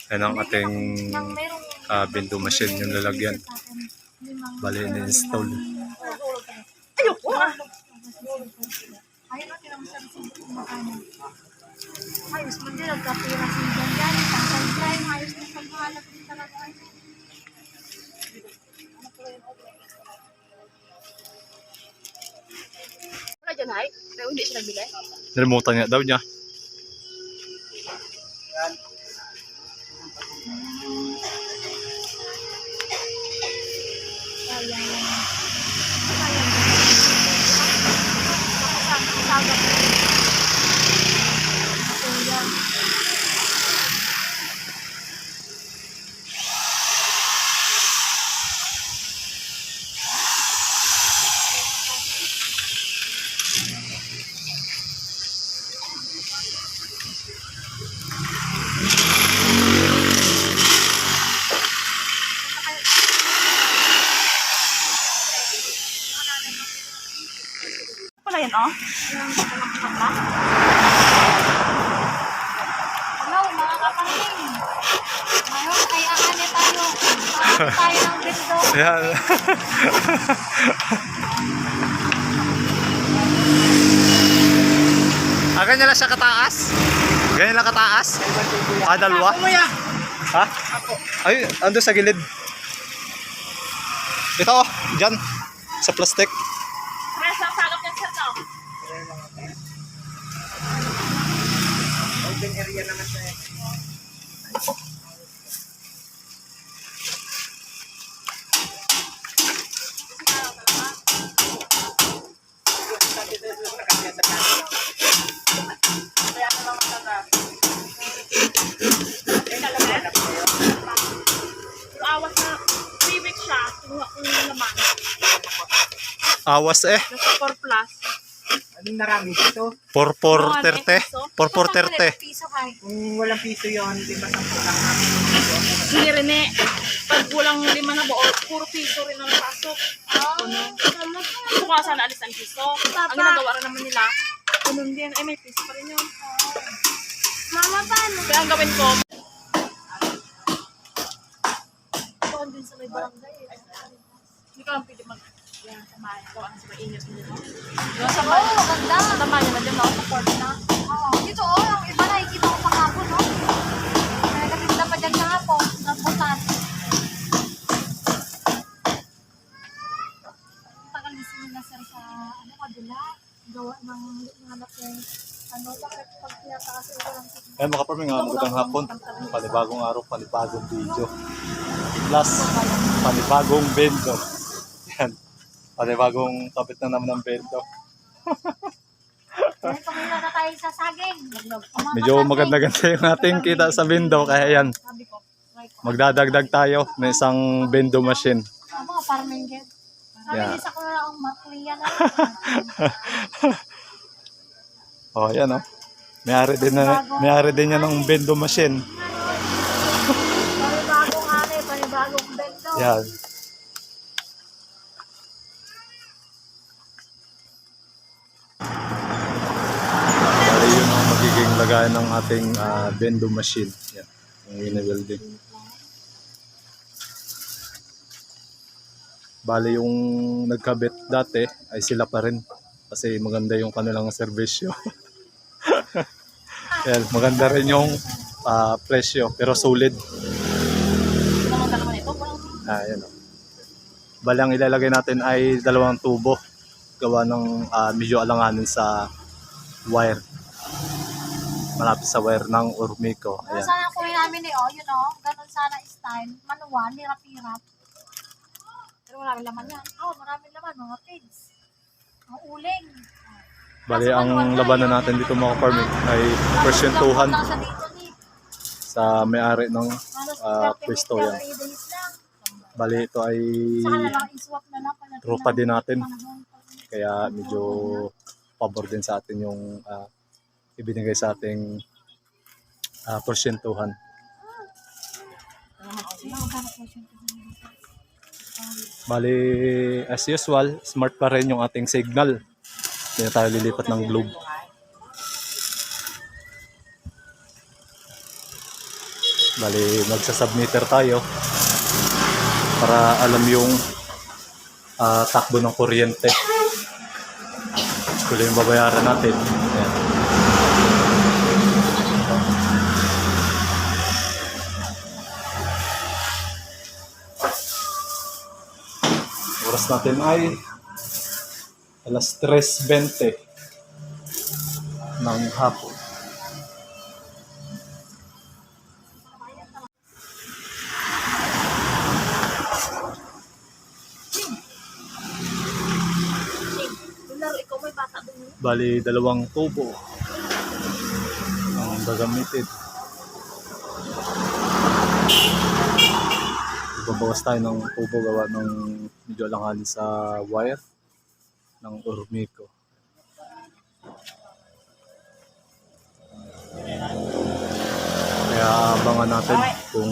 Yan ang ating window machine, yung lalagyan. Bali, in-install. Ayoko ah. Ayos mo din, nagkapira si Jan. Tangkal drive, ayos na paghahanap ng talaga. Wala dyan, hay? Pero hindi siya nagbili. Nalimutan niya daw niya. Wala yan, oh. Hello, mga kapatid. Ngayon ay aane tayo. Paano tayo ng window? Yan. Ganyan lang siya kataas? Ganyan lang kataas? Dalawa? Ha? Ay, ando sa gilid. Ito, dyan. Sa plastic. Kaya sa salok yan, sir, no? Open area naman siya eh. Awas na 3 weeks siya. Kinuha ko yung laman. Awas eh. Nasa 4 plus. Anong narami dito? 4430. 4430. Piso kay. Kung walang piso yun, 5-10 lang namin. Hindi rin eh. Pag walang 5 na buo, puro piso rin ang pasok. Bukasan na alis ang piso. Ang ginagawa rin naman nila, ganun din. Ay, may piso pa rin yun. Mama, paano? Kaya ang gawin ko, Doon din sa may barangay. hindi ka lang pwede yan, samahan ko. Ang sa mainit mo dito. Oo, maganda. Samahan niya na dyan, support na. Oo. Dito, yung iba nakikita ko pa kapon, no? Nagkakita pa dyan kahapon, nagbutan. Tagal din sila sir sa, kabila. Gawa ng hanap yung, bakit pag tinataas yung walang signal. Ayan mga kapaming, magandang hapon. Panibagong araw, panibagong video. Plus, panibagong bendo. Yan. Panibagong kapit na naman ng bendo. Dahil pumila na tayo sa saging. Medyo maganda-ganda yung ating kita sa bendo. Kaya yan, Sabi ko, right. magdadagdag tayo ng isang bendo machine. Mga farming get. Sabi Yeah. nisa ko na lang ang makliya na. Oh, yan oh. May-ari din yan ng bendo machine. Panibagong panibagong bento. Yan. Bali yun ang magiging lagayan ng ating bendo machine. Yan. Yung wini-welding. Bali yung nagkabit dati ay sila pa rin. Kasi maganda yung kanilang serbisyo. Yan, maganda rin yung presyo. Pero solid. Naman naman ito. Yan o. Bali ang ilalagay natin ay 2 tubo. Gawa ng medyo alanganin sa wire. Malapit sa wire ng Urmico. Pero Ayan. sana kunin namin yun ganun sana style. Manual, hirap-hirap. Pero marami laman yan. Marami laman, mga pigs. Mga uling. Bali ang labanan natin dito mga farming ay persyentuhan Nasa dito ni. sa may-ari ng pwesto yan. 3 days lang. Bali ito ay Saka na lang iswap na lang. tropa din natin. Kaya medyo pabor din sa atin yung ibinigay sa ating persyentuhan. Bali, as usual, smart pa rin yung ating signal. Hindi na tayo lilipat ng globe. Bali, magsasubmitter tayo para alam yung takbo ng kuryente. Kung yung babayaran natin. Ayan. Oras natin ay alas 3:20 ng hapon. Laro, ikaw may bata doon. Bali, 2 tubo ang gagamitin. Babawas tayo ng tubo gawa ng medyo alanganin sa wire ng Urmico. Kaya abangan natin kung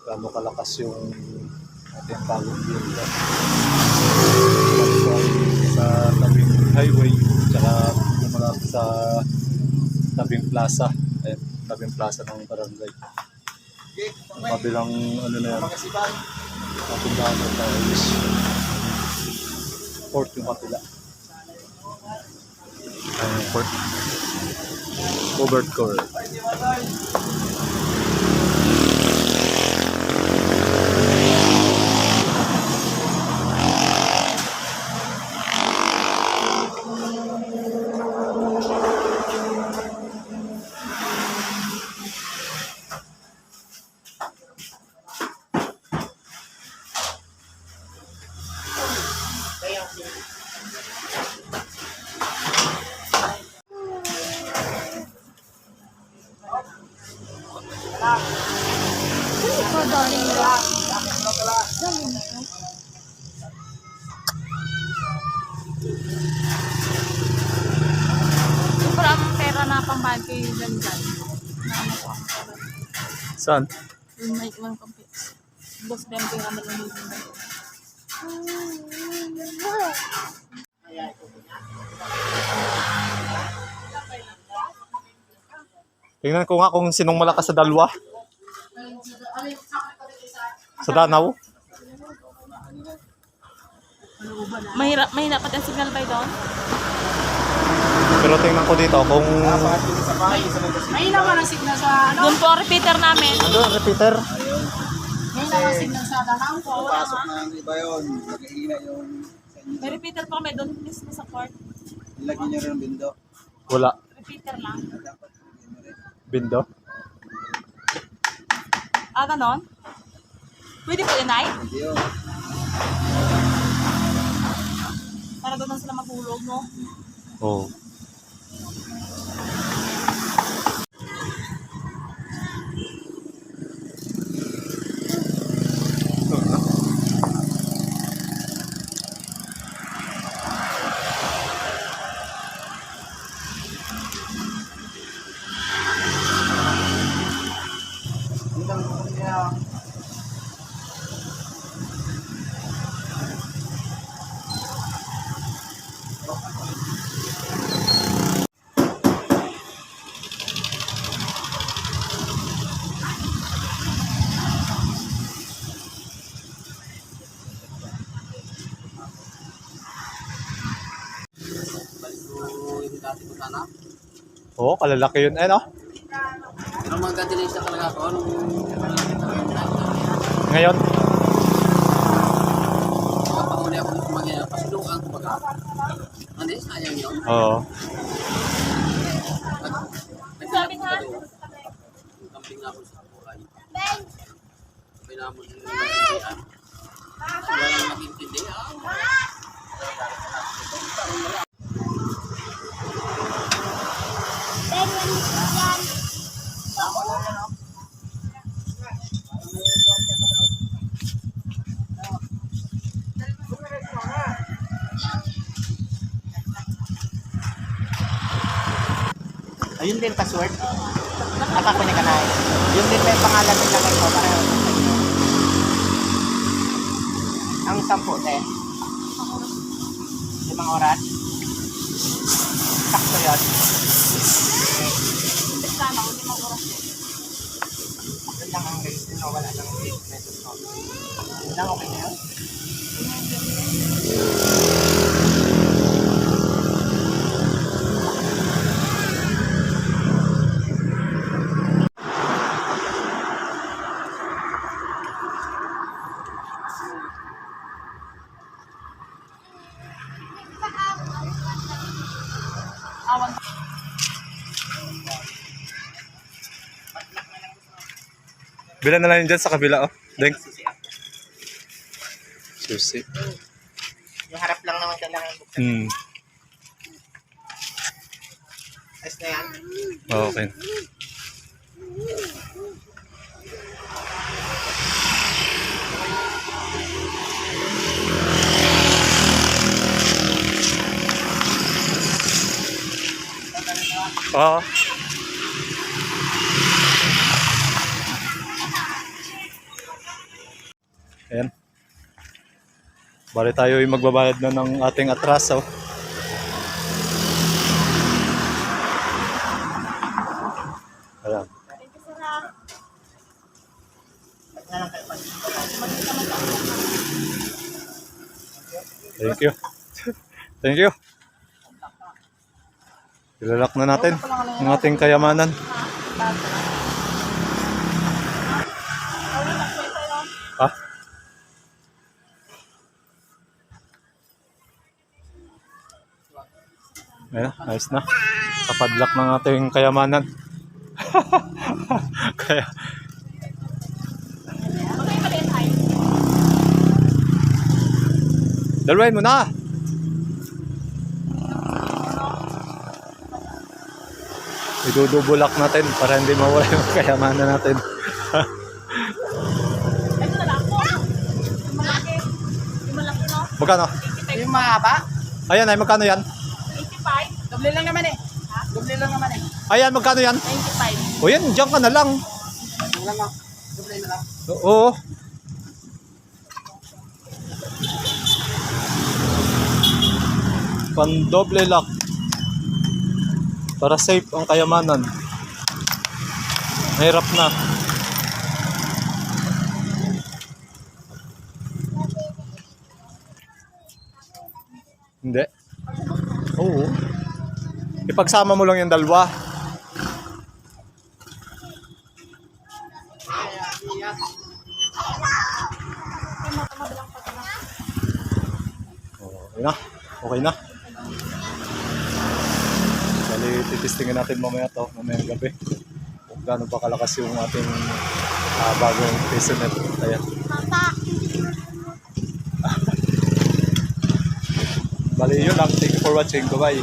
gaano kalakas yung ating bagong builder. Sa tabing highway, tsaka malapit sa tabing plaza. Ayan, tabing plaza ng barangay. Ang kabilang ano na yan, kabilang ng tawis. Port yung kapila. Ayan, port. Covered court. Ikaw, darling. Darling. Sobrang pera na pambayad kayo dyan dyan. Na ano ko ang pera. Saan? Yung may iwan kang pets. Boss dem ko yung naman ng hindi. Tingnan ko nga kung sinong malakas sa dalawa. Sa Danau. Mahina pa ang signal ba doon? Pero tingnan ko dito kung... Mahina ba ang signal sa ano? Doon po ang repeater namin. Ano, repeater? Mahina ba ang signal sa Danau? Pasok na ng iba yun. Nag-iina yung May repeater po kami doon mismo sa court. lagyan nyo rin ng bindo. Wala. Repeater lang. Dapat lagyan mo rin. Bindo? Ah, ganon? Pwede po yun, Nay? Hindi yun. Para doon lang sila maghulog, no? Oo. Hanggang kaya Oo, kalalaki yun. Eh, no? Pero magka-delay siya talaga ako. Ngayon? Kapahuli ako ng kumagaya. Pasulungan ko baga. Hindi, sayang yun. Oo. Sabi nga. Camping na ako sa buhay. Sabay na ako ng nagsiyan. Wala nang mag-intindi. Ayun din password. Nakakunya ka na. Yun din may pangalan din lang ito. Pareho. Ang 10, te. 5 oras. Sakto yun. Sana, hindi mo oras din. lang ang rate, no? Wala lang 8 pesos, no? Yun lang, okay na yun? Awan. Bila na lang yun dyan sa kabila, oh. Deng. Susi. Yung harap lang naman kailangan buksan. Hmm. Ayos na yan. Okay. Oo. Ayan. Bali tayo yung magbabayad na ng ating atraso. Ayan. Thank you. Thank you. Ilalak na natin ang ating kayamanan. Ha? Ayan, ayos na. Kapadlak ng ating kayamanan. Kaya, Okay, maliit ay. dalawin mo na. Idudubulak natin para hindi mawala yung kayamanan natin. Ito na lang po. Yung malaki. Yung malaki, no? Magkano? Yung mahaba, Ayan ay, magkano yan? 85. doble lang naman eh. Doble lang naman eh. Ayan, magkano yan? 95. O yan, diyan ka na lang. Doble lang, no? Doble na lang. Oo. Pandoble lock. Para safe ang kayamanan. Mahirap na. Hindi. Oo. Ipagsama mo lang yung dalawa. Okay na. Okay na. Bali, titistingin natin mamaya to, mamayang gabi. Kung gaano ba kalakas yung ating bagong PSNet. Ayan. Bali, yun lang. Thank you for watching. Bye-bye.